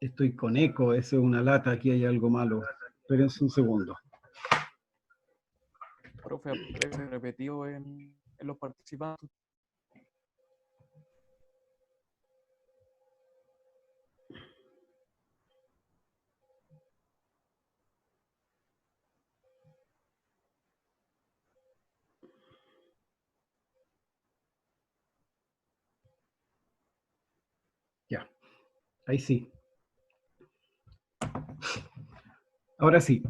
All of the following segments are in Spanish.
Estoy con eco, eso es una lata, aquí hay algo malo. Espérense un segundo. Profe, aparece repetido en los participantes. Ya, ahí sí. Ahora sí.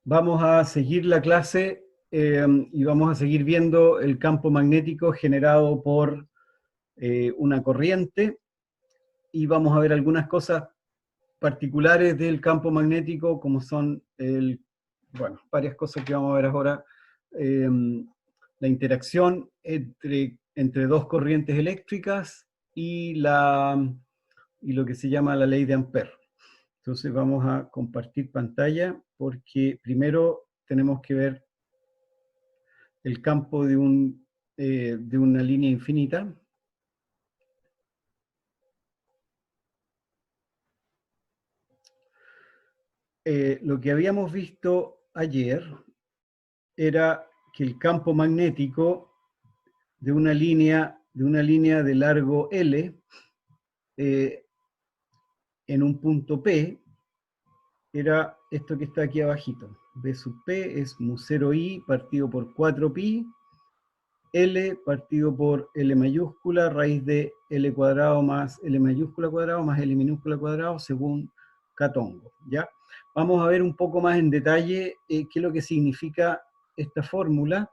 Vamos a seguir la clase y vamos a seguir viendo el campo magnético generado por una corriente, y vamos a ver algunas cosas particulares del campo magnético, como son, varias cosas que vamos a ver ahora. La interacción entre dos corrientes eléctricas y lo que se llama la ley de Ampère. Entonces vamos a compartir pantalla porque primero tenemos que ver el campo de una línea infinita. Lo que habíamos visto ayer era que el campo magnético de una línea de largo L en un punto P era esto que está aquí abajito. B sub P es mu0 I partido por 4pi, L partido por L mayúscula, raíz de L cuadrado más L mayúscula cuadrado más L minúscula cuadrado según Catongo, ¿ya? Vamos a ver un poco más en detalle qué es lo que significa esta fórmula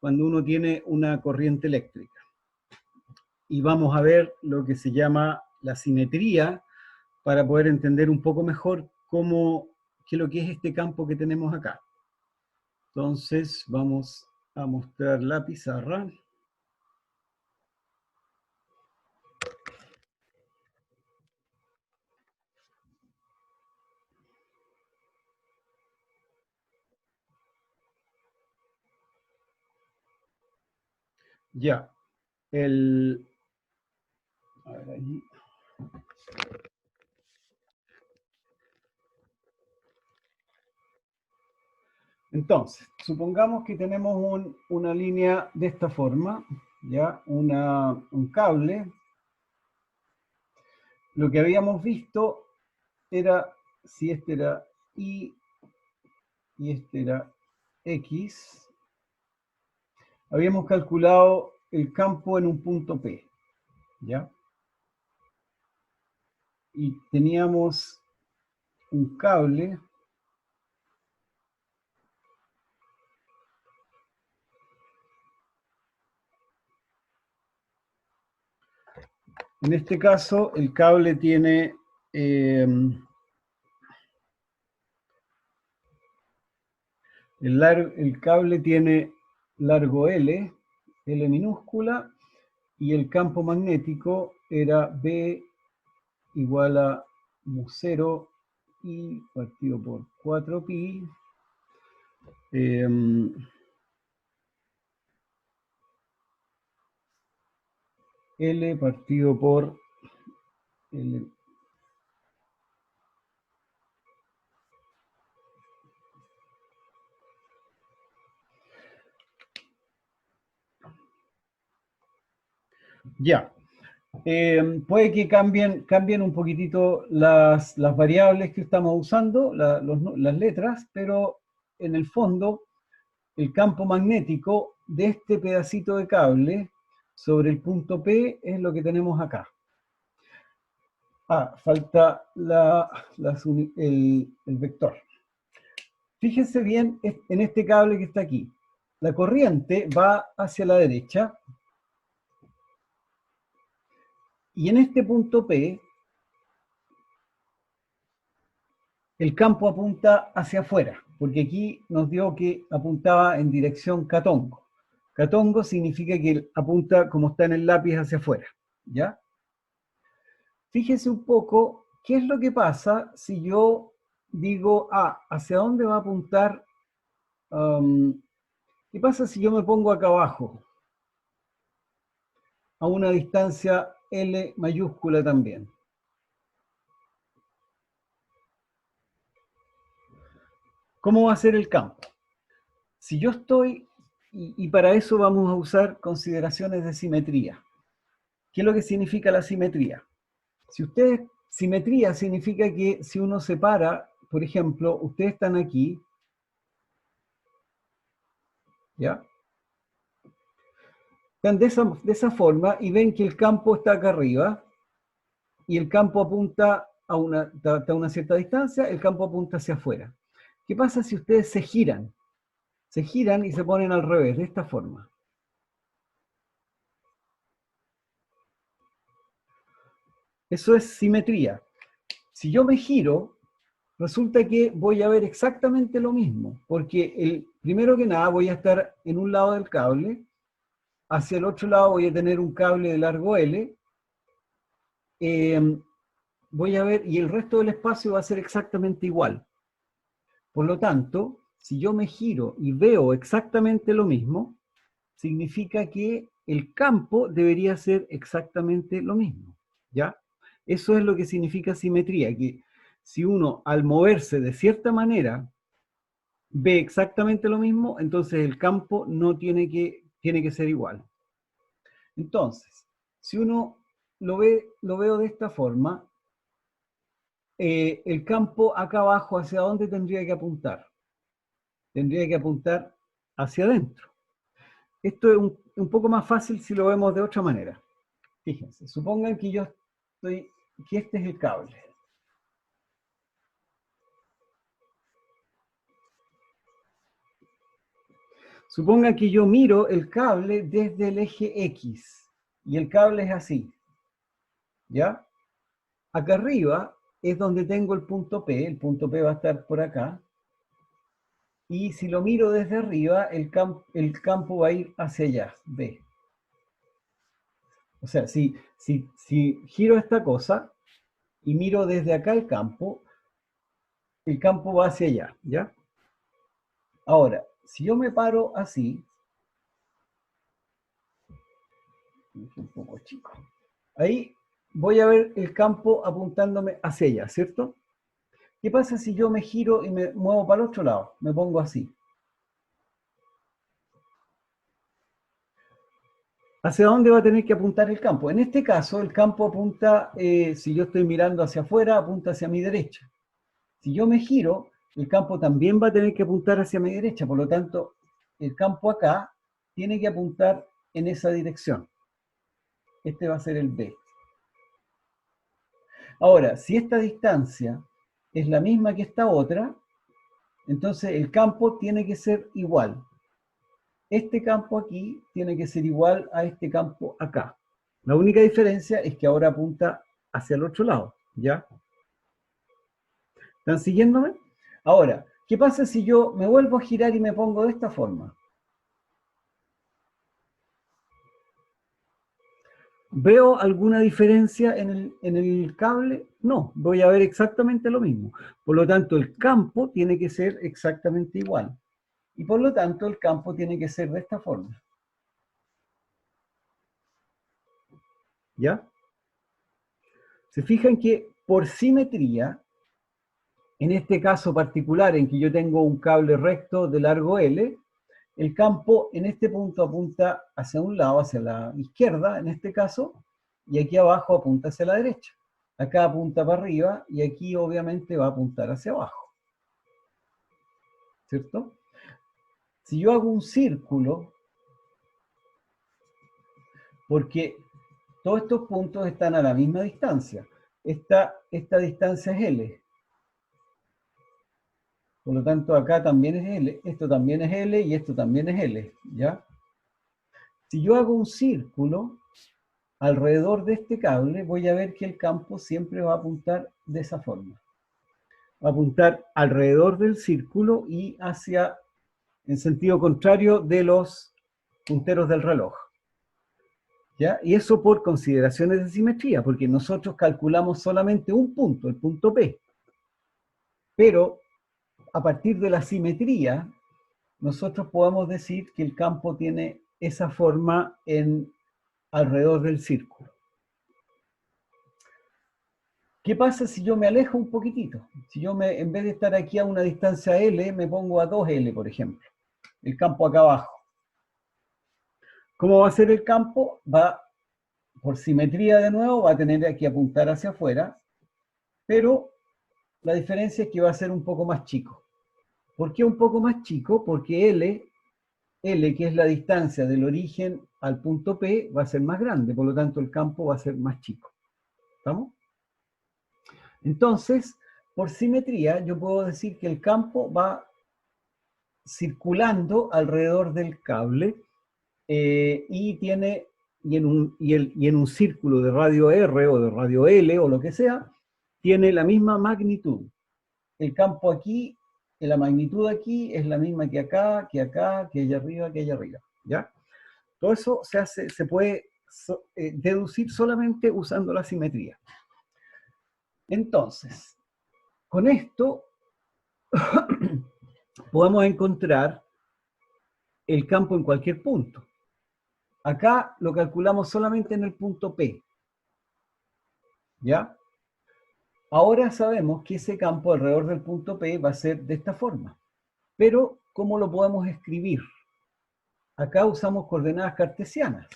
cuando uno tiene una corriente eléctrica. Y vamos a ver lo que se llama la simetría para poder entender un poco mejor qué es lo que es este campo que tenemos acá. Entonces vamos a mostrar la pizarra. Ya, a ver ahí. Entonces, supongamos que tenemos una línea de esta forma, ya, un cable. Lo que habíamos visto era, si este era Y y este era X, habíamos calculado el campo en un punto P, ¿ya? Y teníamos un cable en este caso el cable tiene el cable tiene largo L, L minúscula, y el campo magnético era B igual a mu0 I partido por 4pi L partido por L. Ya. Puede que cambien un poquitito las variables que estamos usando, las letras, pero en el fondo el campo magnético de este pedacito de cable sobre el punto P es lo que tenemos acá. Falta el vector. Fíjense bien en este cable que está aquí. La corriente va hacia la derecha y en este punto P el campo apunta hacia afuera, porque aquí nos dio que apuntaba en dirección Catongo. Catongo significa que apunta como está en el lápiz hacia afuera, ¿ya? Fíjese un poco qué es lo que pasa si yo digo, ¿hacia dónde va a apuntar? ¿Qué pasa si yo me pongo acá abajo? A una distancia L mayúscula también. ¿Cómo va a ser el campo? Si yo estoy, y para eso vamos a usar consideraciones de simetría. ¿Qué es lo que significa la simetría? Simetría significa que si uno separa, por ejemplo, ustedes están aquí, ¿ya? Están de esa forma y ven que el campo está acá arriba y el campo apunta a una cierta distancia, el campo apunta hacia afuera. ¿Qué pasa si ustedes se giran? Se giran y se ponen al revés, de esta forma. Eso es simetría. Si yo me giro, resulta que voy a ver exactamente lo mismo, porque primero que nada voy a estar en un lado del cable, hacia el otro lado voy a tener un cable de largo L, voy a ver, y el resto del espacio va a ser exactamente igual. Por lo tanto, si yo me giro y veo exactamente lo mismo, significa que el campo debería ser exactamente lo mismo, ¿ya? Eso es lo que significa simetría, que si uno al moverse de cierta manera ve exactamente lo mismo, entonces el campo no tiene que ser igual. Entonces, si uno lo veo de esta forma, el campo acá abajo, ¿hacia dónde tendría que apuntar? Tendría que apuntar hacia adentro. Esto es un poco más fácil si lo vemos de otra manera. Fíjense, supongan que que este es el cable. Supongan que yo miro el cable desde el eje X y el cable es así, ¿ya? Acá arriba es donde tengo el punto P va a estar por acá, y si lo miro desde arriba, el campo va a ir hacia allá, B. O sea, si giro esta cosa y miro desde acá el campo va hacia allá, ¿ya? Ahora, si yo me paro así, es un poco chico, ahí voy a ver el campo apuntándome hacia allá, ¿cierto? ¿Qué pasa si yo me giro y me muevo para el otro lado? Me pongo así. ¿Hacia dónde va a tener que apuntar el campo? En este caso, el campo apunta, si yo estoy mirando hacia afuera, apunta hacia mi derecha. Si yo me giro, el campo también va a tener que apuntar hacia mi derecha. Por lo tanto, el campo acá tiene que apuntar en esa dirección. Este va a ser el B. Ahora, si esta distancia es la misma que esta otra, entonces el campo tiene que ser igual. Este campo aquí tiene que ser igual a este campo acá. La única diferencia es que ahora apunta hacia el otro lado, ¿ya? ¿Están siguiéndome? Ahora, ¿qué pasa si yo me vuelvo a girar y me pongo de esta forma? ¿Veo alguna diferencia en el cable? No, voy a ver exactamente lo mismo. Por lo tanto, el campo tiene que ser exactamente igual. Y por lo tanto, el campo tiene que ser de esta forma. ¿Ya? Se fijan que por simetría, en este caso particular en que yo tengo un cable recto de largo L, el campo en este punto apunta hacia un lado, hacia la izquierda en este caso, y aquí abajo apunta hacia la derecha. Acá apunta para arriba y aquí obviamente va a apuntar hacia abajo. ¿Cierto? Si yo hago un círculo, porque todos estos puntos están a la misma distancia, esta distancia es L. Por lo tanto, acá también es L, esto también es L y esto también es L, ¿ya? Si yo hago un círculo alrededor de este cable, voy a ver que el campo siempre va a apuntar de esa forma. Va a apuntar alrededor del círculo y en sentido contrario de los punteros del reloj. ¿Ya? Y eso por consideraciones de simetría, porque nosotros calculamos solamente un punto, el punto P. Pero a partir de la simetría, nosotros podemos decir que el campo tiene esa forma alrededor del círculo. ¿Qué pasa si yo me alejo un poquitito? Si yo en vez de estar aquí a una distancia L, me pongo a 2L, por ejemplo. El campo acá abajo. ¿Cómo va a ser el campo? Va, por simetría de nuevo, va a tener que apuntar hacia afuera, pero la diferencia es que va a ser un poco más chico. ¿Por qué un poco más chico? Porque L, que es la distancia del origen al punto P, va a ser más grande, por lo tanto el campo va a ser más chico. ¿Estamos? Entonces, por simetría, yo puedo decir que el campo va circulando alrededor del cable y en un círculo de radio R o de radio L o lo que sea, tiene la misma magnitud. El campo aquí, la magnitud aquí es la misma que acá, que acá, que allá arriba, que allá arriba. ¿Ya? Todo eso se puede deducir solamente usando la simetría. Entonces, con esto podemos encontrar el campo en cualquier punto. Acá lo calculamos solamente en el punto P. ¿Ya? Ahora sabemos que ese campo alrededor del punto P va a ser de esta forma. Pero, ¿cómo lo podemos escribir? Acá usamos coordenadas cartesianas.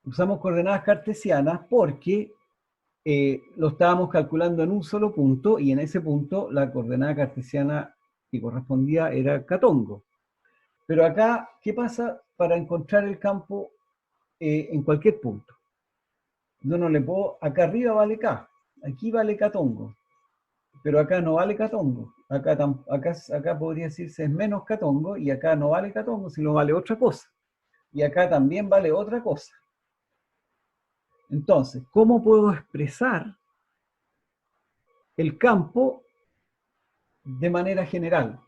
Usamos coordenadas cartesianas porque lo estábamos calculando en un solo punto y en ese punto la coordenada cartesiana que correspondía era Catongo. Pero acá, ¿qué pasa para encontrar el campo en cualquier punto? Yo no le puedo, acá arriba vale K, aquí vale Catongo, pero acá no vale Catongo. Acá podría decirse es menos Catongo y acá no vale Catongo, sino vale otra cosa. Y acá también vale otra cosa. Entonces, ¿cómo puedo expresar el campo de manera general?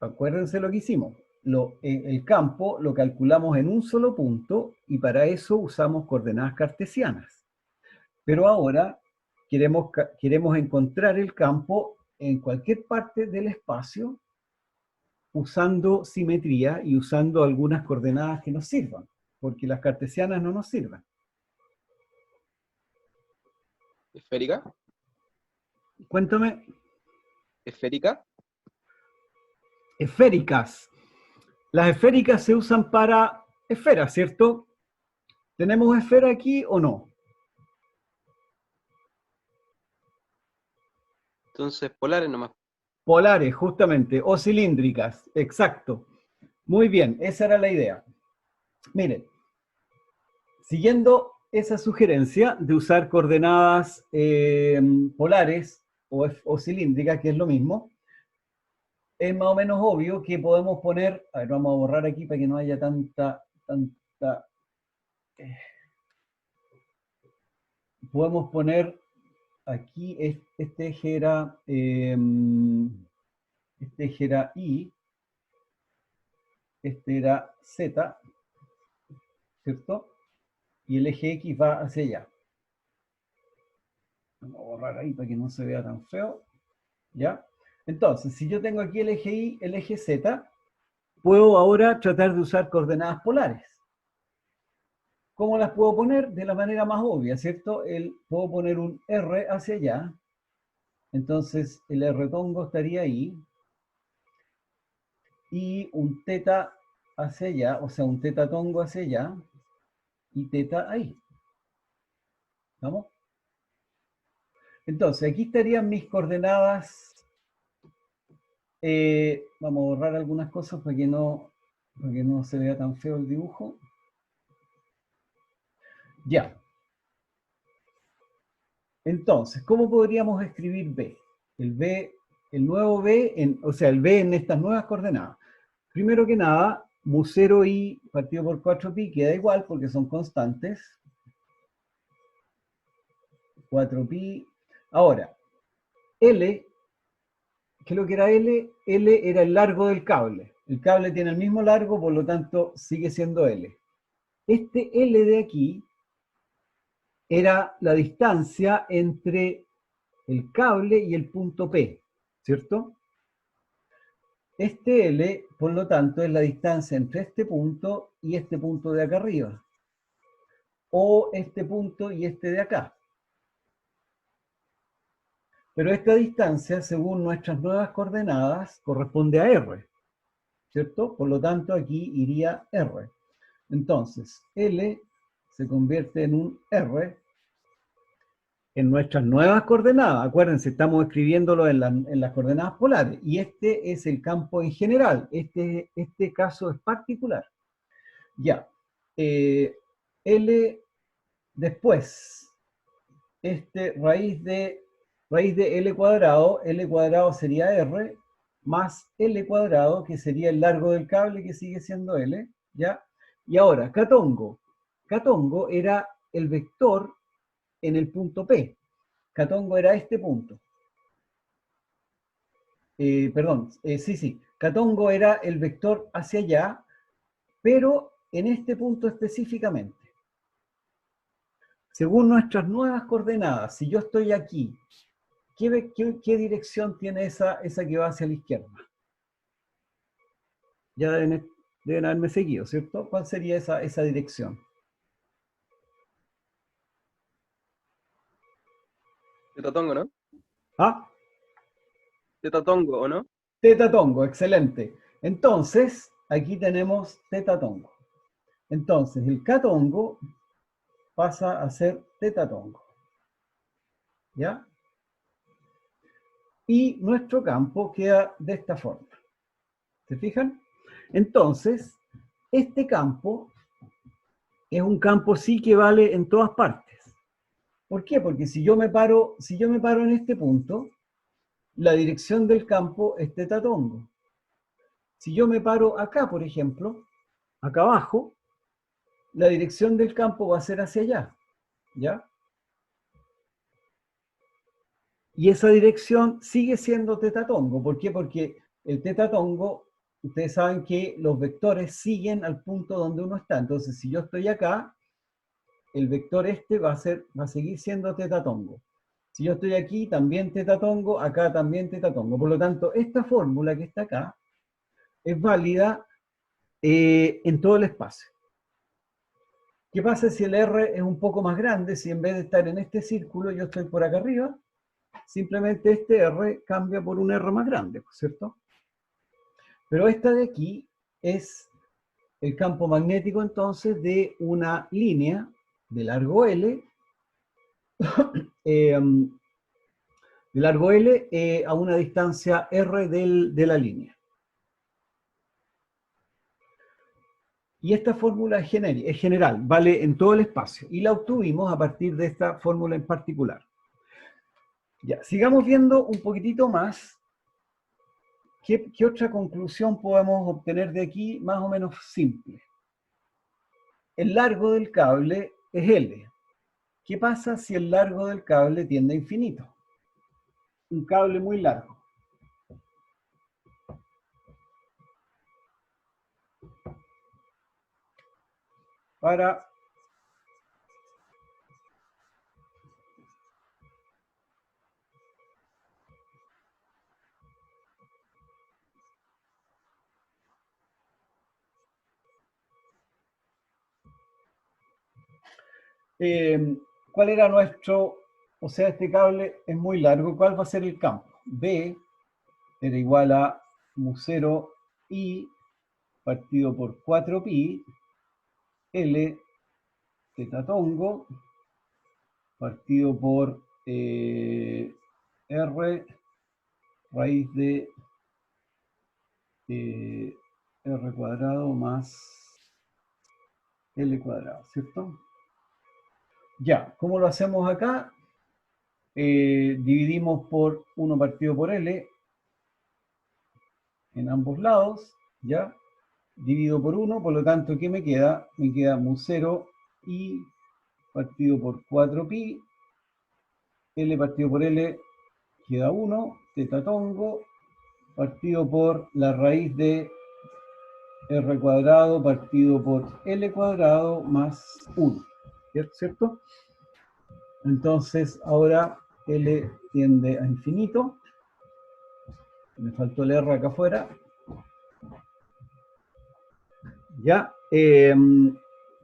Acuérdense lo que hicimos. El campo lo calculamos en un solo punto y para eso usamos coordenadas cartesianas. Pero ahora queremos encontrar el campo en cualquier parte del espacio usando simetría y usando algunas coordenadas que nos sirvan, porque las cartesianas no nos sirven. ¿Esférica? Cuéntame. ¿Esférica? Esféricas. Las esféricas se usan para esferas, ¿cierto? ¿Tenemos esfera aquí o no? Entonces, polares nomás. Polares, justamente, o cilíndricas, exacto. Muy bien, esa era la idea. Miren, siguiendo esa sugerencia de usar coordenadas polares o cilíndricas, que es lo mismo, es más o menos obvio que podemos poner, a ver, vamos a borrar aquí para que no haya tanta, podemos poner aquí, este eje era I, este era Z, ¿cierto? Y el eje X va hacia allá. Vamos a borrar ahí para que no se vea tan feo. ¿Ya? Entonces, si yo tengo aquí el eje Y, el eje Z, puedo ahora tratar de usar coordenadas polares. ¿Cómo las puedo poner? De la manera más obvia, ¿cierto? Puedo poner un R hacia allá. Entonces, el R tongo estaría ahí. Y un teta hacia allá, o sea, un teta tongo hacia allá. Y teta ahí. ¿Vamos? Entonces, aquí estarían mis coordenadas. Vamos a borrar algunas cosas para que no se vea tan feo el dibujo. Ya. Entonces, ¿cómo podríamos escribir B? El nuevo B, o sea, el B en estas nuevas coordenadas. Primero que nada, mu0 i partido por 4pi queda igual porque son constantes. 4pi. Ahora, L, ¿qué es lo que era L? L era el largo del cable. El cable tiene el mismo largo, por lo tanto, sigue siendo L. Este L de aquí era la distancia entre el cable y el punto P, ¿cierto? Este L, por lo tanto, es la distancia entre este punto y este punto de acá arriba. o este punto y este de acá. Pero esta distancia, según nuestras nuevas coordenadas, corresponde a R, ¿cierto? Por lo tanto, aquí iría R. Entonces, L se convierte en un R en nuestras nuevas coordenadas. Acuérdense, estamos escribiéndolo en las coordenadas polares. Y este es el campo en general. Este caso es particular. Ya. L después, raíz de L cuadrado sería R, más L cuadrado, que sería el largo del cable, que sigue siendo L, ¿ya? Y ahora, catongo. Catongo era el vector en el punto P. Catongo era este punto. Sí. Catongo era el vector hacia allá, pero en este punto específicamente. Según nuestras nuevas coordenadas, si yo estoy aquí, ¿qué dirección tiene esa que va hacia la izquierda? Ya deben haberme seguido, ¿cierto? ¿Cuál sería esa dirección? Tetatongo, ¿no? Ah, Tetatongo, ¿o no? teta tongo, excelente. Entonces, aquí tenemos teta tongo. Entonces, el catongo pasa a ser teta tongo. ¿Ya? Y nuestro campo queda de esta forma. ¿Se fijan? Entonces, este campo es un campo sí que vale en todas partes. ¿Por qué? Porque si yo me paro en este punto, la dirección del campo es teta tongo. Si yo me paro acá, por ejemplo, acá abajo, la dirección del campo va a ser hacia allá. ¿Ya? Y esa dirección sigue siendo teta tongo. ¿Por qué? Porque el teta tongo, ustedes saben que los vectores siguen al punto donde uno está. Entonces, si yo estoy acá, el vector va a seguir siendo teta tongo. Si yo estoy aquí, también teta tongo, acá también teta tongo. Por lo tanto, esta fórmula que está acá es válida en todo el espacio. ¿Qué pasa si el R es un poco más grande? Si en vez de estar en este círculo, yo estoy por acá arriba, simplemente este R cambia por un R más grande, ¿cierto? Pero esta de aquí es el campo magnético entonces de una línea de largo L, a una distancia R de la línea. Y esta fórmula es general, vale en todo el espacio. Y la obtuvimos a partir de esta fórmula en particular. Ya, sigamos viendo un poquitito más. ¿Qué otra conclusión podemos obtener de aquí? Más o menos simple. El largo del cable es L. ¿Qué pasa si el largo del cable tiende a infinito? Un cable muy largo. Para ¿cuál era o sea, este cable es muy largo, ¿cuál va a ser el campo? B era igual a mu0 I partido por 4pi, L teta tongo, partido por R raíz de R cuadrado más L cuadrado, ¿cierto? Ya, ¿cómo lo hacemos acá? Dividimos por 1 partido por L en ambos lados, ¿ya? Divido por 1, por lo tanto, ¿qué me queda? Me queda mu0 I partido por 4pi, L partido por L queda 1, teta tongo, partido por la raíz de R cuadrado partido por L cuadrado más 1, ¿cierto? Entonces, ahora L tiende a infinito. Me faltó el R acá afuera. Ya.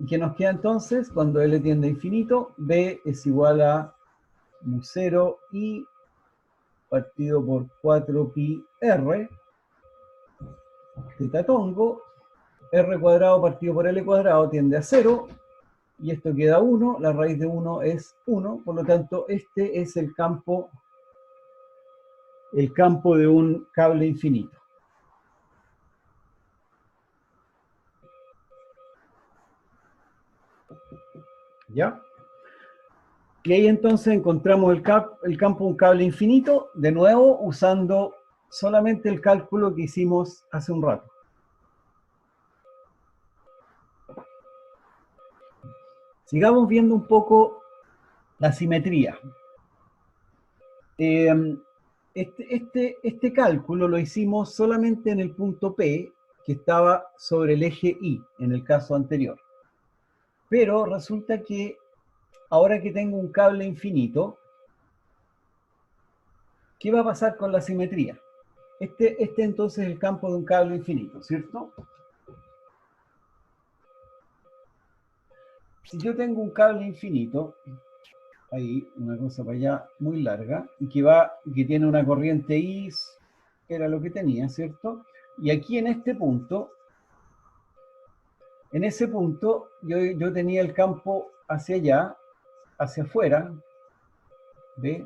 ¿Y qué nos queda entonces? Cuando L tiende a infinito, B es igual a mu0 I partido por 4pi R, teta tongo, R cuadrado partido por L cuadrado tiende a 0, y esto queda 1, la raíz de 1 es 1, por lo tanto este es el campo de un cable infinito. ¿Ya? Y ahí entonces encontramos el campo de un cable infinito, de nuevo usando solamente el cálculo que hicimos hace un rato. Sigamos viendo un poco la simetría. Este cálculo lo hicimos solamente en el punto P, que estaba sobre el eje Y, en el caso anterior. Pero resulta que ahora que tengo un cable infinito, ¿qué va a pasar con la simetría? Este entonces es el campo de un cable infinito, ¿cierto? Si yo tengo un cable infinito, ahí, una cosa para allá muy larga, y que tiene una corriente I, era lo que tenía, ¿cierto? Y aquí en este punto, en ese punto, yo tenía el campo hacia allá, hacia afuera, ¿ve?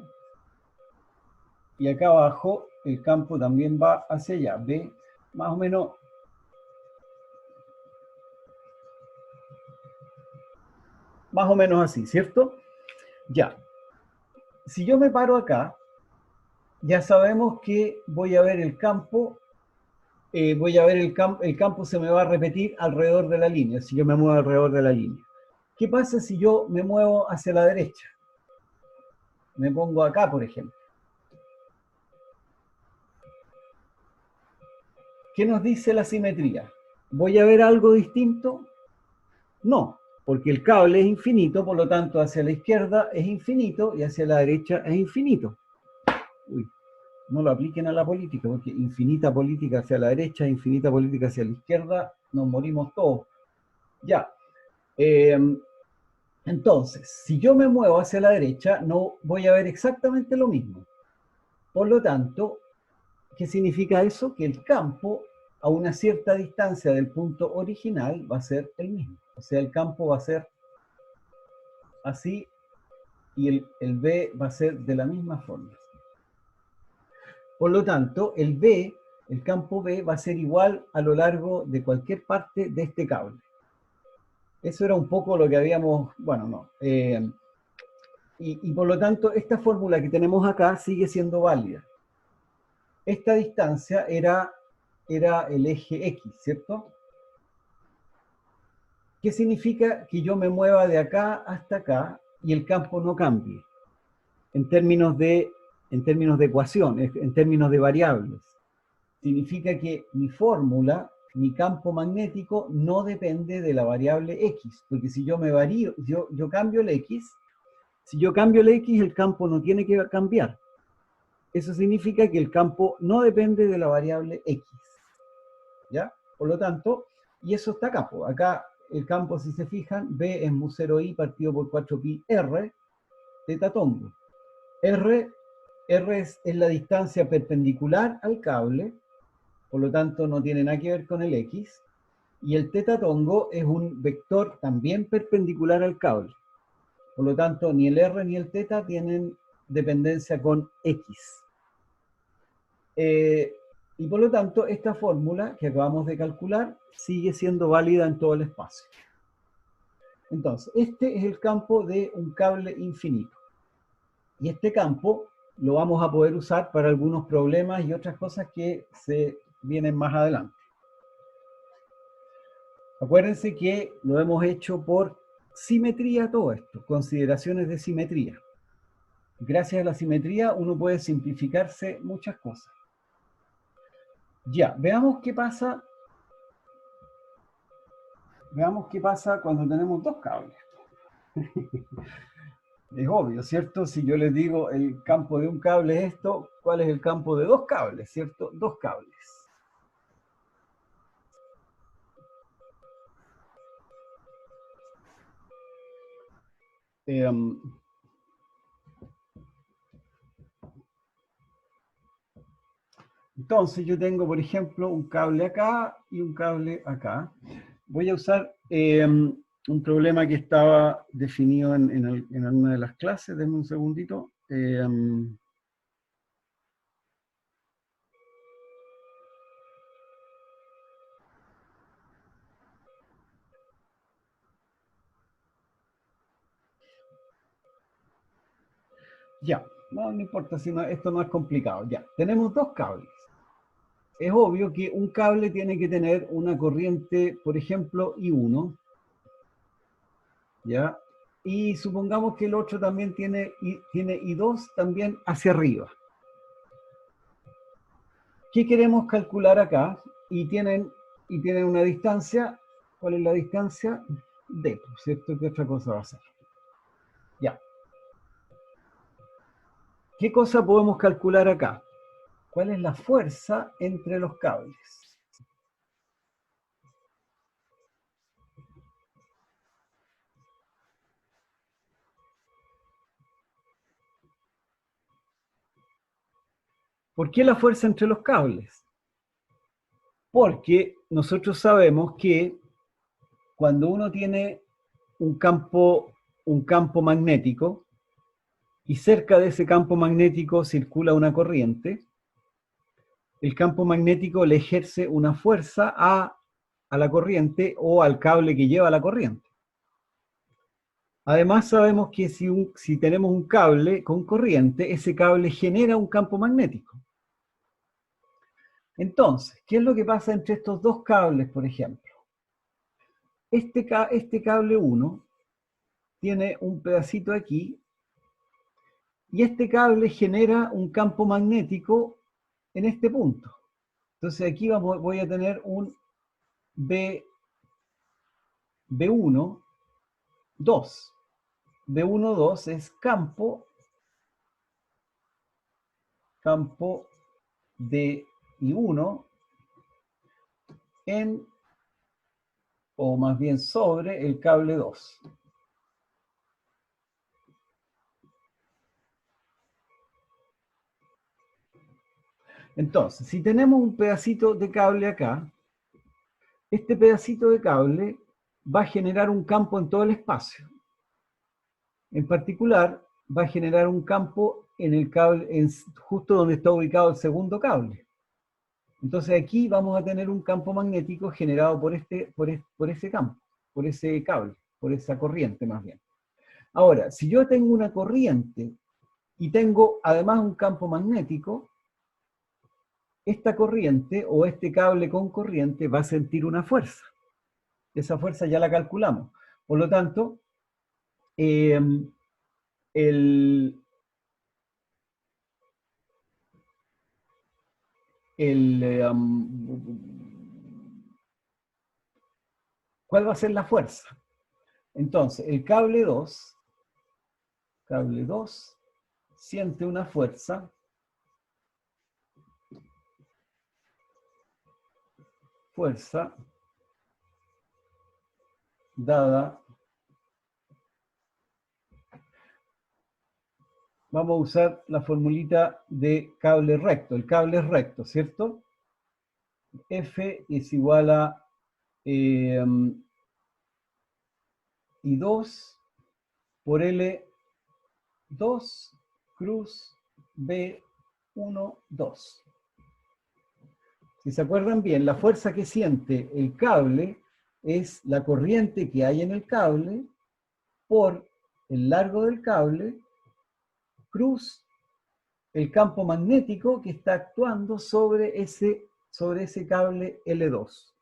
Y acá abajo el campo también va hacia allá, ¿ve? Más o menos así, ¿cierto? Ya. Si yo me paro acá, ya sabemos que voy a ver el campo, el campo se me va a repetir alrededor de la línea, si yo me muevo alrededor de la línea. ¿Qué pasa si yo me muevo hacia la derecha? Me pongo acá, por ejemplo. ¿Qué nos dice la simetría? ¿Voy a ver algo distinto? No, porque el cable es infinito, por lo tanto hacia la izquierda es infinito y hacia la derecha es infinito. Uy, no lo apliquen a la política, porque infinita política hacia la derecha, infinita política hacia la izquierda, nos morimos todos. Ya. Entonces, si yo me muevo hacia la derecha, no voy a ver exactamente lo mismo. Por lo tanto, ¿qué significa eso? Que el campo a una cierta distancia del punto original va a ser el mismo. O sea, el campo va a ser así y el B va a ser de la misma forma. Por lo tanto, el campo B va a ser igual a lo largo de cualquier parte de este cable. Eso era un poco lo que habíamos, bueno, no. Y por lo tanto, esta fórmula que tenemos acá sigue siendo válida. Esta distancia era el eje X, ¿cierto? ¿Qué significa que yo me mueva de acá hasta acá y el campo no cambie? En términos de ecuación, en términos de variables. Significa que mi fórmula, mi campo magnético, no depende de la variable X, porque si yo me varío, yo cambio el X, si yo cambio el X, el campo no tiene que cambiar. Eso significa que el campo no depende de la variable X. ¿Ya? Por lo tanto, y eso está acá. Acá el campo, si se fijan, B es mu0i partido por 4pi R, teta tongo. R es la distancia perpendicular al cable, por lo tanto no tiene nada que ver con el X, y el teta tongo es un vector también perpendicular al cable. Por lo tanto, ni el R ni el teta tienen dependencia con X. Y por lo tanto, esta fórmula que acabamos de calcular sigue siendo válida en todo el espacio. Entonces, este es el campo de un cable infinito. Y este campo lo vamos a poder usar para algunos problemas y otras cosas que se vienen más adelante. Acuérdense que lo hemos hecho por simetría todo esto, consideraciones de simetría. Gracias a la simetría uno puede simplificarse muchas cosas. Ya, veamos qué pasa cuando tenemos dos cables. Es obvio, ¿cierto? Si yo les digo el campo de un cable es esto, ¿cuál es el campo de dos cables, cierto? Dos cables. Entonces yo tengo, por ejemplo, un cable acá y un cable acá. Voy a usar un problema que estaba definido en alguna de las clases. Denme un segundito. Ya, no importa, si esto no es complicado. Ya, tenemos dos cables. Es obvio que un cable tiene que tener una corriente, por ejemplo, I1, ¿ya? Y supongamos que el otro también tiene I2 también hacia arriba. ¿Qué queremos calcular acá? Y tienen una distancia. ¿Cuál es la distancia? D, ¿cierto? ¿Qué otra cosa va a ser? Ya. ¿Qué cosa podemos calcular acá? ¿Cuál es la fuerza entre los cables? ¿Por qué la fuerza entre los cables? Porque nosotros sabemos que cuando uno tiene un campo magnético y cerca de ese campo magnético circula una corriente, el campo magnético le ejerce una fuerza a la corriente o al cable que lleva la corriente. Además sabemos que si tenemos un cable con corriente, ese cable genera un campo magnético. Entonces, ¿qué es lo que pasa entre estos dos cables, por ejemplo? Este cable 1 tiene un pedacito aquí y este cable genera un campo magnético en este punto. Entonces aquí voy a tener un B1, 2. B1, 2 es campo de I1 en, o más bien sobre el cable 2. Entonces, si tenemos un pedacito de cable acá, este pedacito de cable va a generar un campo en todo el espacio. En particular, va a generar un campo en el cable, justo donde está ubicado el segundo cable. Entonces aquí vamos a tener un campo magnético generado por ese campo, por ese cable, por esa corriente más bien. Ahora, si yo tengo una corriente y tengo además un campo magnético, esta corriente o este cable con corriente va a sentir una fuerza. Esa fuerza ya la calculamos. Por lo tanto, ¿cuál va a ser la fuerza? Entonces, el cable 2 siente una fuerza dada, vamos a usar la formulita de cable recto. El cable es recto, ¿cierto? F es igual a I2 por L2 cruz B1, 2. Si se acuerdan bien, la fuerza que siente el cable es la corriente que hay en el cable por el largo del cable cruz el campo magnético que está actuando sobre ese cable L2.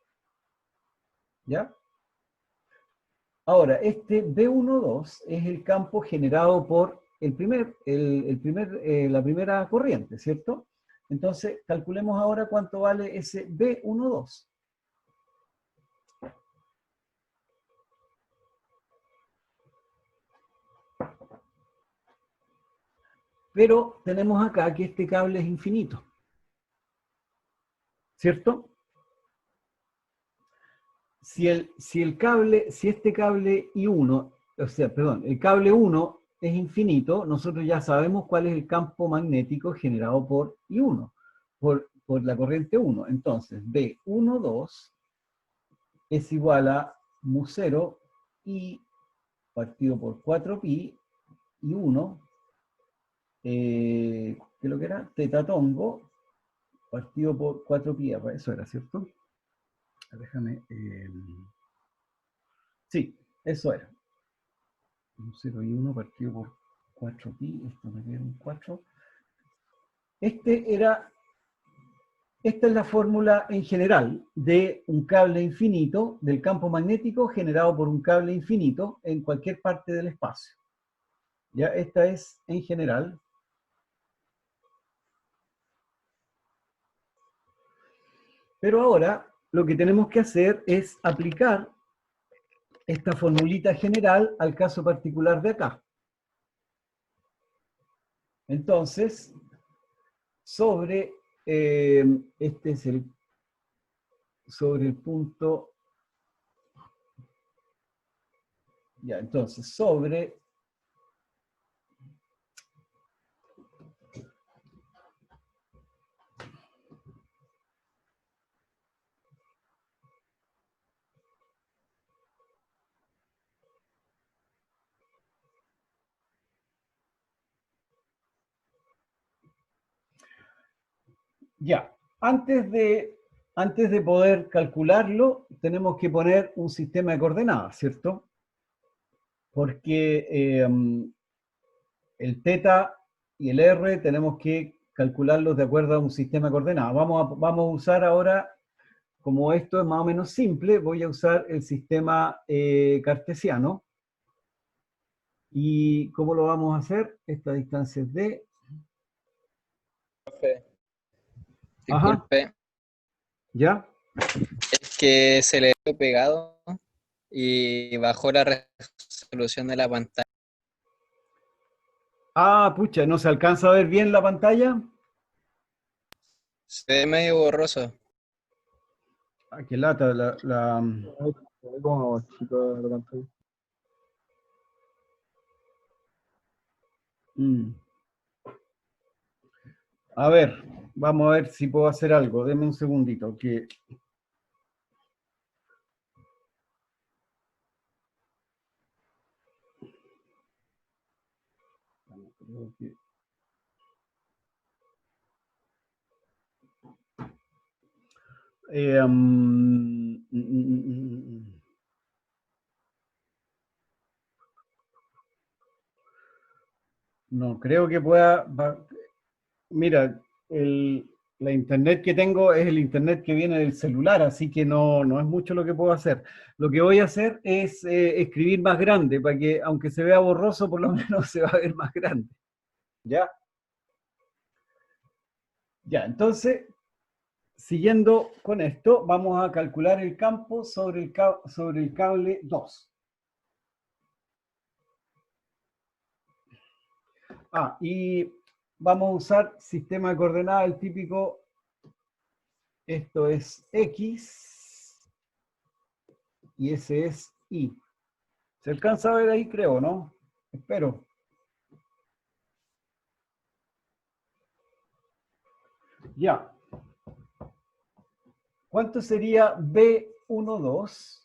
¿Ya? Ahora, este B12 es el campo generado por la primera corriente, ¿cierto? Entonces, calculemos ahora cuánto vale ese B12. Pero tenemos acá que este cable es infinito, ¿cierto? Si este cable I1 o sea, perdón, el cable 1 es infinito, nosotros ya sabemos cuál es el campo magnético generado por I1, por la corriente 1. Entonces, B12 es igual a mu0 I partido por 4pi y 1, ¿qué es lo que era? Teta tongo partido por 4pi, eso era, ¿cierto? Déjame... sí, eso era. 0 y 1 partido por 4pi, esto me queda un 4. Esta es la fórmula en general de un cable infinito, del campo magnético generado por un cable infinito en cualquier parte del espacio. Ya, esta es en general. Pero ahora lo que tenemos que hacer es aplicar esta formulita general al caso particular de acá. Entonces, sobre, este es sobre el punto, ya, entonces, sobre, ya, antes de poder calcularlo, tenemos que poner un sistema de coordenadas, ¿cierto? Porque el teta y el r tenemos que calcularlos de acuerdo a un sistema de coordenadas. Vamos a usar ahora, como esto es más o menos simple, voy a usar el sistema cartesiano. ¿Y cómo lo vamos a hacer? Esta distancia es d. Profe, Ajá, disculpe, ¿ya? es que se le quedó pegado y bajó la resolución de la pantalla. Ah, pucha, ¿no se alcanza a ver bien la pantalla? Se ve medio borroso. Ah, qué lata, Como chica la pantalla. Mm. A ver, vamos a ver si puedo hacer algo. Deme un segundito. No creo que pueda. Mira, la internet que tengo es el internet que viene del celular, así que no es mucho lo que puedo hacer. Lo que voy a hacer es escribir más grande, para que aunque se vea borroso, por lo menos se va a ver más grande. ¿Ya? Ya, entonces, siguiendo con esto, vamos a calcular el campo sobre el cable 2. Ah, y vamos a usar sistema de coordenadas, el típico, esto es X, y ese es Y. ¿Se alcanza a ver ahí, creo, no? Espero. Ya. ¿Cuánto sería B12?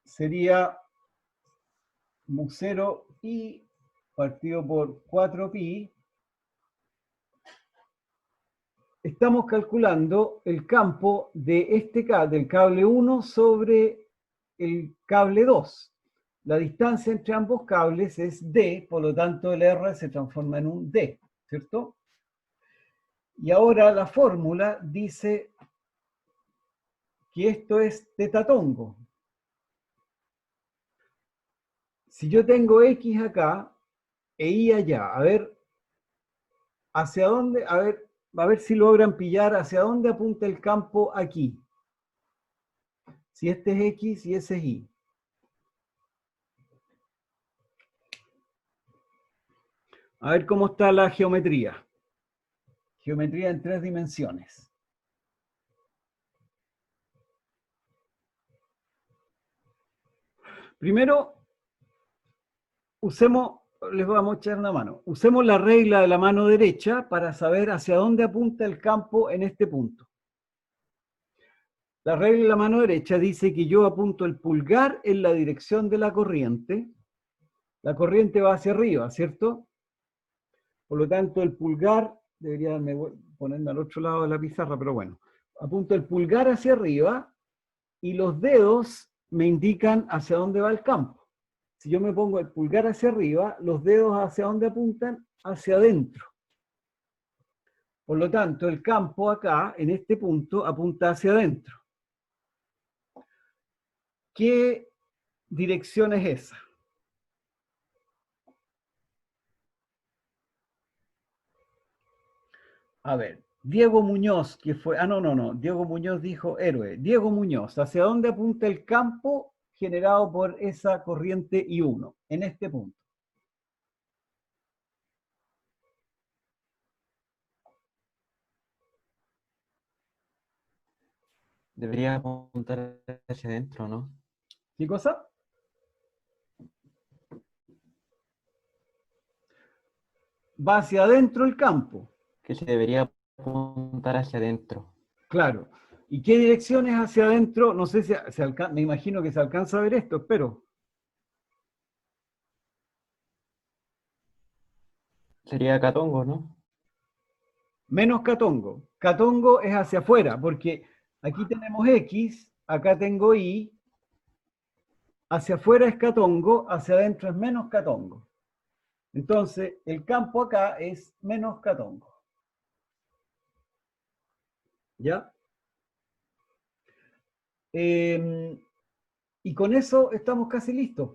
Sería mu0 I partido por 4pi. Estamos calculando el campo de del cable 1 sobre el cable 2. La distancia entre ambos cables es D, por lo tanto el R se transforma en un D, ¿cierto? Y ahora la fórmula dice que esto es tetatongo. Si yo tengo X acá e Y allá, a ver, ¿hacia dónde? A ver si logran pillar hacia dónde apunta el campo aquí. Si este es X y ese es Y. A ver cómo está la geometría. Geometría en 3 dimensiones. Primero, usemos, les vamos a echar una mano. Usemos la regla de la mano derecha para saber hacia dónde apunta el campo en este punto. La regla de la mano derecha dice que yo apunto el pulgar en la dirección de la corriente. La corriente va hacia arriba, ¿cierto? Por lo tanto, el pulgar, debería ponerme al otro lado de la pizarra, pero bueno. Apunto el pulgar hacia arriba y los dedos me indican hacia dónde va el campo. Si yo me pongo el pulgar hacia arriba, los dedos hacia dónde apuntan, hacia adentro. Por lo tanto, el campo acá, en este punto, apunta hacia adentro. ¿Qué dirección es esa? A ver, Diego Muñoz, que fue... no. Diego Muñoz dijo héroe. Diego Muñoz, ¿hacia dónde apunta el campo generado por esa corriente I1? En este punto. Debería apuntar hacia adentro, ¿no? ¿Qué cosa? Va hacia adentro el campo. Que se debería apuntar hacia adentro. Claro. ¿Y qué dirección es hacia adentro? No sé si se alcanza, me imagino que se alcanza a ver esto, espero. Sería Catongo, ¿no? Menos Catongo. Catongo es hacia afuera, porque aquí tenemos X, acá tengo Y, hacia afuera es Catongo, hacia adentro es menos Catongo. Entonces, el campo acá es menos Catongo. ¿Ya? Y con eso estamos casi listos.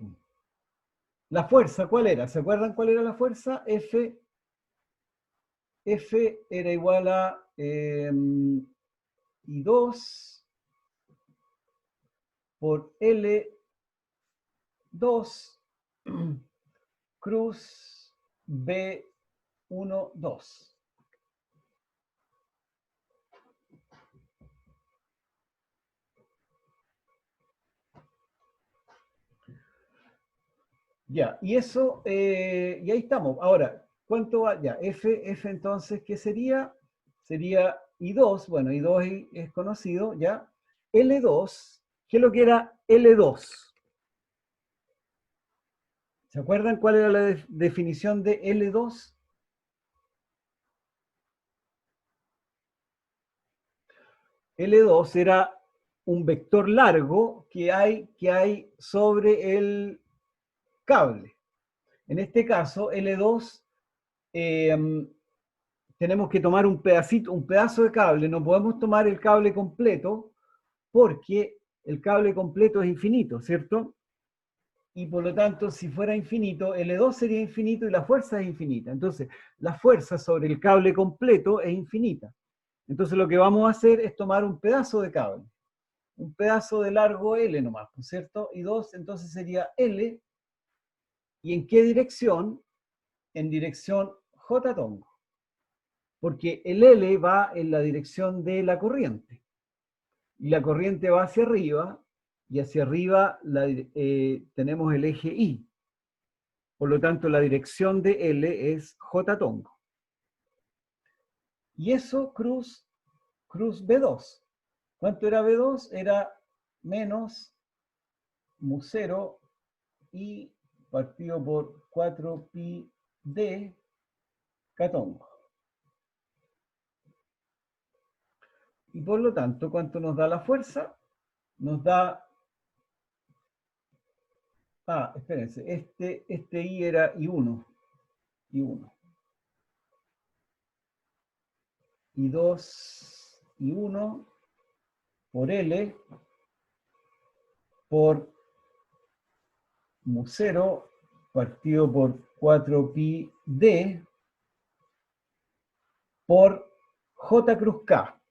La fuerza, ¿cuál era? ¿Se acuerdan cuál era la fuerza? F era igual a I2 por L2 cruz B1, 2. Ya, y eso, y ahí estamos. Ahora, ¿cuánto va? Ya, F entonces, ¿qué sería? Sería I2, bueno, I2 es conocido, ¿ya? L2, ¿qué es lo que era L2? ¿Se acuerdan cuál era la definición de L2? L2 era un vector largo que hay sobre el cable. En este caso, L2, tenemos que tomar un pedacito, un pedazo de cable. No podemos tomar el cable completo porque el cable completo es infinito, ¿cierto? Y por lo tanto, si fuera infinito, L2 sería infinito y la fuerza es infinita. Entonces, la fuerza sobre el cable completo es infinita. Entonces, lo que vamos a hacer es tomar un pedazo de cable. Un pedazo de largo L nomás, ¿cierto? Y 2, entonces sería L. ¿Y en qué dirección? En dirección J tongo. Porque el L va en la dirección de la corriente. Y la corriente va hacia arriba, y hacia arriba tenemos el eje Y. Por lo tanto, la dirección de L es J tongo. Y eso cruz B2. ¿Cuánto era B2? Era menos mu0 y partido por 4pi d catongo. Y por lo tanto, ¿cuánto nos da la fuerza? Nos da... espérense, este I era I1. I1. I2, I1 por L por mu0 partido por 4pi d por J cruz K.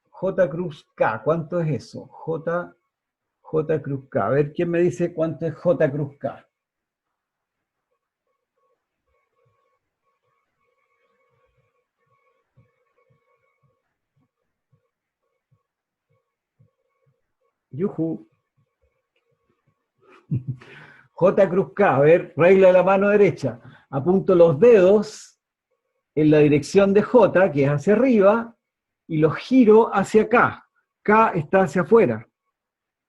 J cruz K, ¿cuánto es eso? J cruz K. A ver, ¿quién me dice cuánto es J cruz K? Yuhu. J cruz K, a ver, regla de la mano derecha. Apunto los dedos en la dirección de J, que es hacia arriba, y los giro hacia acá. K está hacia afuera.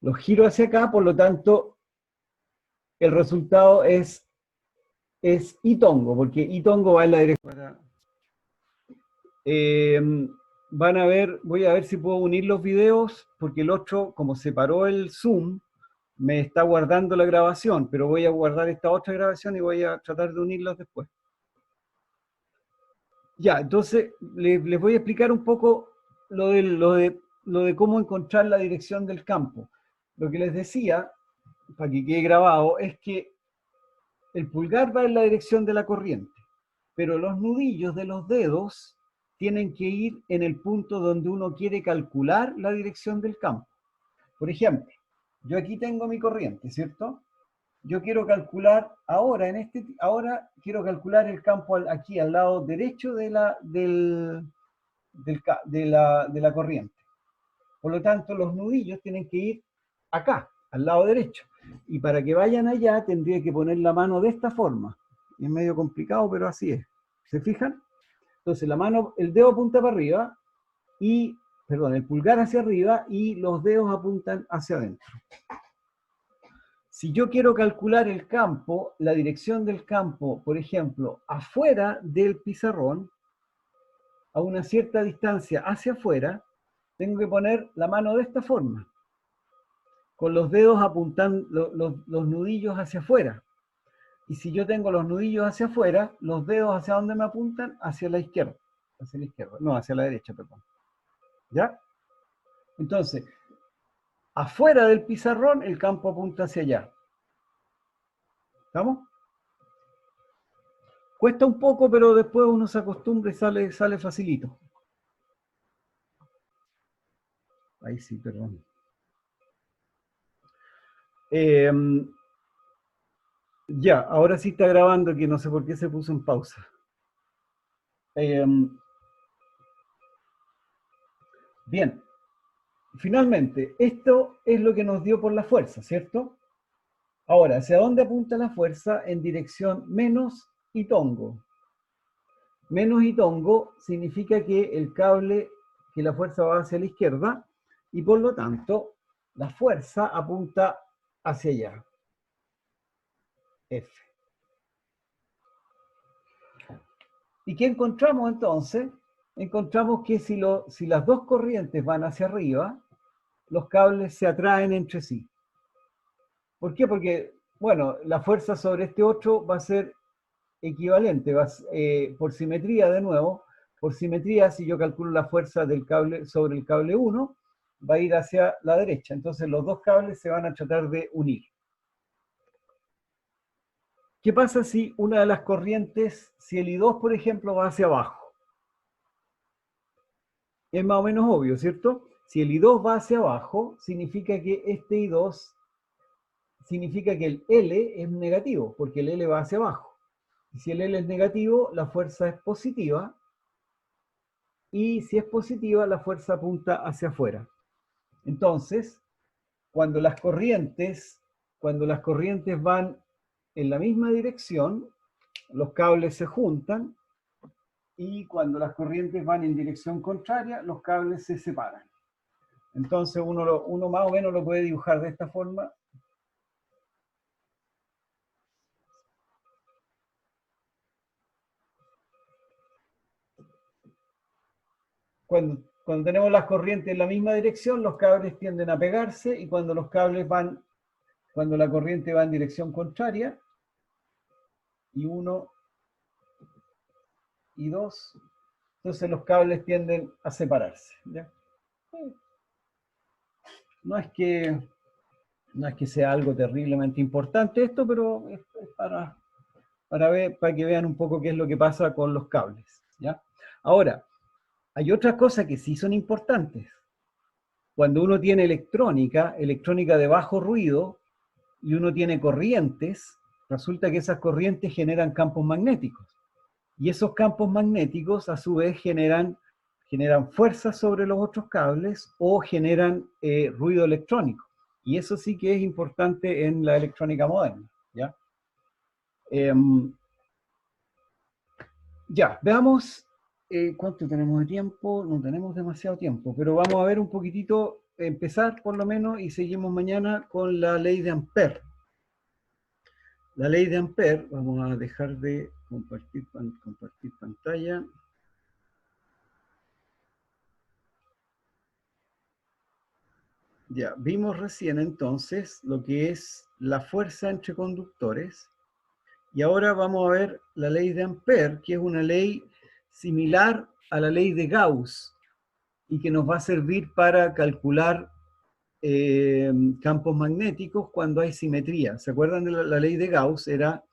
Los giro hacia acá, por lo tanto, el resultado es Itongo, porque Itongo va en la dirección. Van a ver, voy a ver si puedo unir los videos, porque el otro, como se paró el Zoom, me está guardando la grabación, pero voy a guardar esta otra grabación y voy a tratar de unirlos después. Ya, entonces les voy a explicar un poco lo de cómo encontrar la dirección del campo. Lo que les decía, para que quede grabado, es que el pulgar va en la dirección de la corriente, pero los nudillos de los dedos tienen que ir en el punto donde uno quiere calcular la dirección del campo. Por ejemplo, yo aquí tengo mi corriente, ¿cierto? Yo quiero calcular ahora quiero calcular el campo aquí al lado derecho de la corriente. Por lo tanto, los nudillos tienen que ir acá, al lado derecho. Y para que vayan allá, tendría que poner la mano de esta forma. Es medio complicado, pero así es. ¿Se fijan? Entonces, el dedo apunta para arriba, el pulgar hacia arriba, y los dedos apuntan hacia adentro. Si yo quiero calcular el campo, la dirección del campo, por ejemplo, afuera del pizarrón, a una cierta distancia hacia afuera, tengo que poner la mano de esta forma, con los dedos apuntando, los nudillos hacia afuera. Y si yo tengo los nudillos hacia afuera, los dedos hacia dónde me apuntan, hacia la izquierda. No, hacia la derecha, perdón. ¿Ya? Entonces, afuera del pizarrón, el campo apunta hacia allá. ¿Estamos? Cuesta un poco, pero después uno se acostumbra y sale facilito. Ahí sí, perdón. Ya, ahora sí está grabando, que no sé por qué se puso en pausa. Bien, finalmente, esto es lo que nos dio por la fuerza, ¿cierto? Ahora, ¿hacia dónde apunta la fuerza? En dirección menos Itongo. Menos Itongo significa que la fuerza va hacia la izquierda, y por lo tanto, la fuerza apunta hacia allá. F. ¿Y qué encontramos entonces? Encontramos que si las dos corrientes van hacia arriba, los cables se atraen entre sí. ¿Por qué? Porque, bueno, la fuerza sobre este otro va a ser equivalente, por simetría de nuevo. Por simetría, si yo calculo la fuerza del cable sobre el cable 1, va a ir hacia la derecha. Entonces los dos cables se van a tratar de unir. ¿Qué pasa si una de las corrientes, si el I2, por ejemplo, va hacia abajo? Es más o menos obvio, ¿cierto? Si el I2 va hacia abajo, significa que este I2, significa que el L es negativo, porque el L va hacia abajo. Y si el L es negativo, la fuerza es positiva, y si es positiva, la fuerza apunta hacia afuera. Entonces, cuando las corrientes van en la misma dirección, los cables se juntan, y cuando las corrientes van en dirección contraria, los cables se separan. Entonces uno más o menos lo puede dibujar de esta forma. Cuando tenemos las corrientes en la misma dirección, los cables tienden a pegarse, y cuando la corriente va en dirección contraria, y 1 y 2, entonces los cables tienden a separarse, ¿ya? No es que sea algo terriblemente importante esto, pero es para que vean un poco qué es lo que pasa con los cables, ¿ya? Ahora, hay otras cosas que sí son importantes. Cuando uno tiene electrónica de bajo ruido, y uno tiene corrientes, resulta que esas corrientes generan campos magnéticos. Y esos campos magnéticos, a su vez, generan fuerza sobre los otros cables, o generan ruido electrónico. Y eso sí que es importante en la electrónica moderna. ¿Ya? Ya, veamos cuánto tenemos de tiempo. No tenemos demasiado tiempo, pero vamos a ver un poquitito, empezar por lo menos, y seguimos mañana con la ley de Ampère. La ley de Ampère, vamos a dejar de compartir pantalla. Ya, vimos recién entonces lo que es la fuerza entre conductores, y ahora vamos a ver la ley de Ampère, que es una ley similar a la ley de Gauss, y que nos va a servir para calcular campos magnéticos cuando hay simetría. ¿Se acuerdan de la ley de Gauss? Era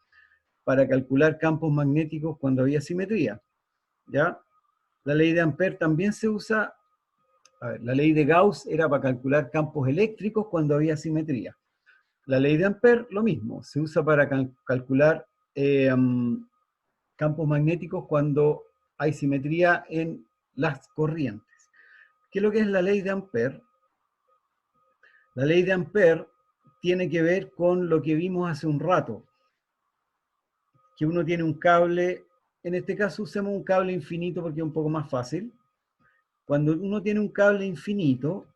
para calcular campos magnéticos cuando había simetría, ¿ya? La ley de Ampère también se usa. A ver, la ley de Gauss era para calcular campos eléctricos cuando había simetría. La ley de Ampère, lo mismo, se usa para calcular campos magnéticos cuando hay simetría en las corrientes. ¿Qué es lo que es la ley de Ampère? La ley de Ampère tiene que ver con lo que vimos hace un rato, que uno tiene un cable, en este caso usemos un cable infinito porque es un poco más fácil. Cuando uno tiene un cable infinito,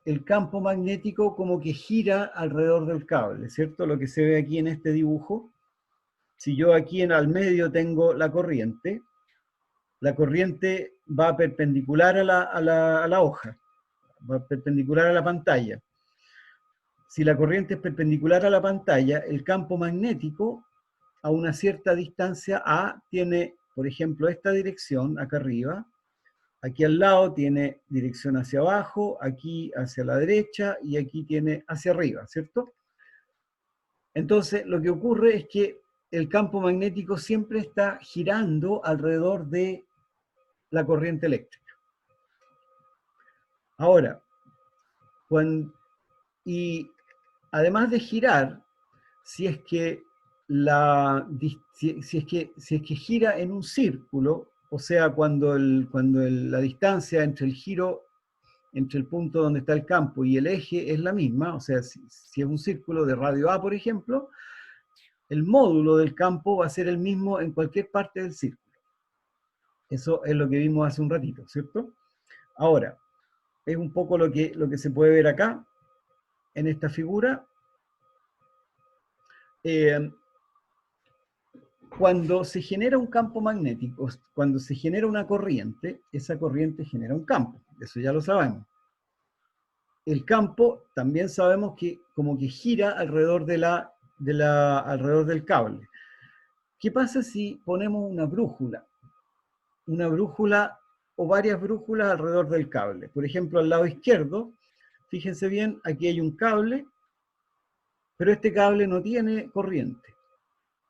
el campo magnético como que gira alrededor del cable, ¿cierto? Lo que se ve aquí en este dibujo. Si yo aquí al medio tengo la corriente va perpendicular a la hoja, va perpendicular a la pantalla. Si la corriente es perpendicular a la pantalla, el campo magnético a una cierta distancia A tiene, por ejemplo, esta dirección acá arriba. Aquí al lado tiene dirección hacia abajo, aquí hacia la derecha y aquí tiene hacia arriba, ¿cierto? Entonces, lo que ocurre es que el campo magnético siempre está girando alrededor de la corriente eléctrica. Ahora, y además de girar, si es que gira en un círculo, o sea, cuando la distancia entre el giro, entre el punto donde está el campo y el eje es la misma, o sea, si es un círculo de radio A, por ejemplo, el módulo del campo va a ser el mismo en cualquier parte del círculo. Eso es lo que vimos hace un ratito, ¿cierto? Ahora, es un poco lo que se puede ver acá, en esta figura. Cuando se genera un campo magnético, cuando se genera una corriente, esa corriente genera un campo, eso ya lo sabemos. El campo también sabemos que como que gira alrededor alrededor del cable. ¿Qué pasa si ponemos una brújula? Una brújula o varias brújulas alrededor del cable. Por ejemplo, al lado izquierdo, fíjense bien, aquí hay un cable, pero este cable no tiene corriente.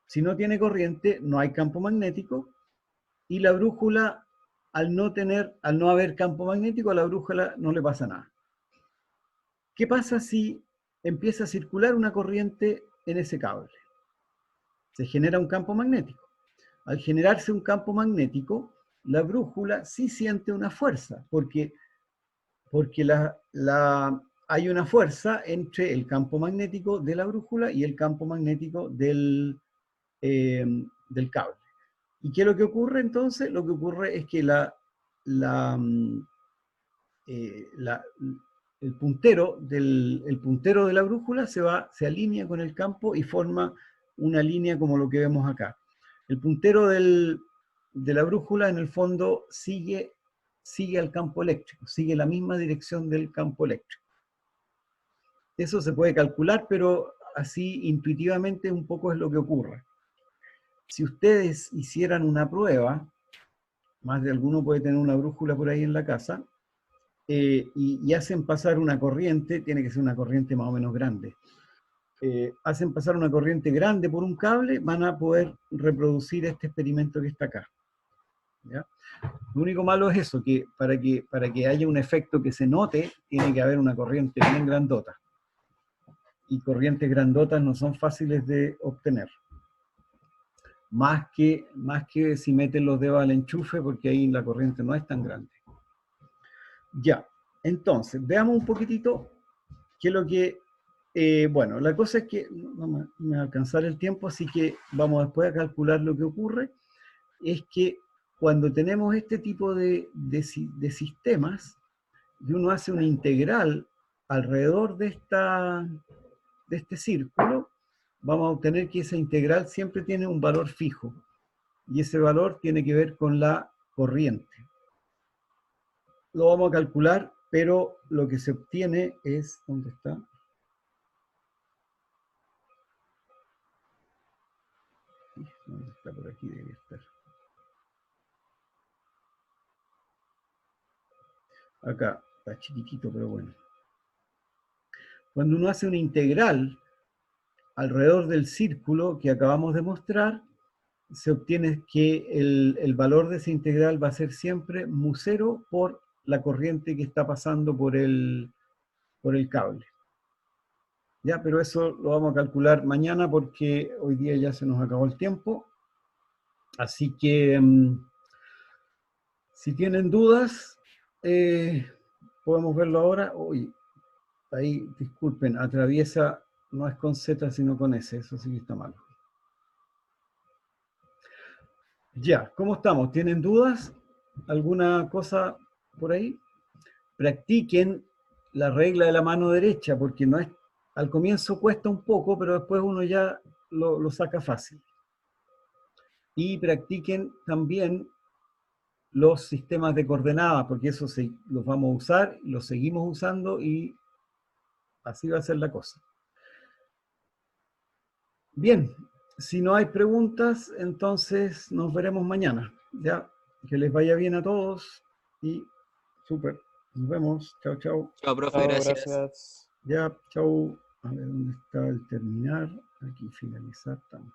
Si no tiene corriente, no hay campo magnético, y la brújula, al no haber campo magnético, a la brújula no le pasa nada. ¿Qué pasa si empieza a circular una corriente en ese cable? Se genera un campo magnético. Al generarse un campo magnético, la brújula sí siente una fuerza, porque hay una fuerza entre el campo magnético de la brújula y el campo magnético del cable. ¿Y qué es lo que ocurre entonces? Lo que ocurre es que el puntero de la brújula se alinea con el campo y forma una línea como lo que vemos acá. El puntero de la brújula en el fondo sigue al campo eléctrico, sigue la misma dirección del campo eléctrico. Eso se puede calcular, pero así intuitivamente un poco es lo que ocurre. Si ustedes hicieran una prueba, más de alguno puede tener una brújula por ahí en la casa, y hacen pasar una corriente, tiene que ser una corriente más o menos grande, hacen pasar una corriente grande por un cable, van a poder reproducir este experimento que está acá. ¿Ya? Lo único malo es eso, que para que haya un efecto que se note, tiene que haber una corriente bien grandota. Y corrientes grandotas no son fáciles de obtener. Más que si meten los dedos al enchufe, porque ahí la corriente no es tan grande. Ya, entonces, veamos un poquitito qué es lo que Bueno, la cosa es que no me va a alcanzar el tiempo, así que vamos después a calcular lo que ocurre. Es que cuando tenemos este tipo de sistemas, y uno hace una integral alrededor de este círculo, vamos a obtener que esa integral siempre tiene un valor fijo. Y ese valor tiene que ver con la corriente. Lo vamos a calcular, pero lo que se obtiene es, ¿dónde está? ¿Dónde está? Por aquí debe estar. Acá, está chiquitito, pero bueno. Cuando uno hace una integral alrededor del círculo que acabamos de mostrar, se obtiene que el valor de esa integral va a ser siempre mu0 por la corriente que está pasando por el cable. Ya, pero eso lo vamos a calcular mañana porque hoy día ya se nos acabó el tiempo. Así que si tienen dudas, podemos verlo ahora. Uy, ahí, disculpen, atraviesa, no es con Z, sino con S, eso sí que está mal. Ya, ¿cómo estamos? ¿Tienen dudas? ¿Alguna cosa por ahí? Practiquen la regla de la mano derecha, porque no es, al comienzo cuesta un poco, pero después uno ya lo saca fácil. Y practiquen también los sistemas de coordenadas, porque eso los vamos a usar, los seguimos usando y así va a ser la cosa. Bien, si no hay preguntas, entonces nos veremos mañana. Ya, que les vaya bien a todos y súper. Nos vemos. Chao, chao. Chao, profe, Chao, gracias. gracias. Ya, chao. A ver, ¿dónde está el terminar? Aquí, finalizar. Estamos.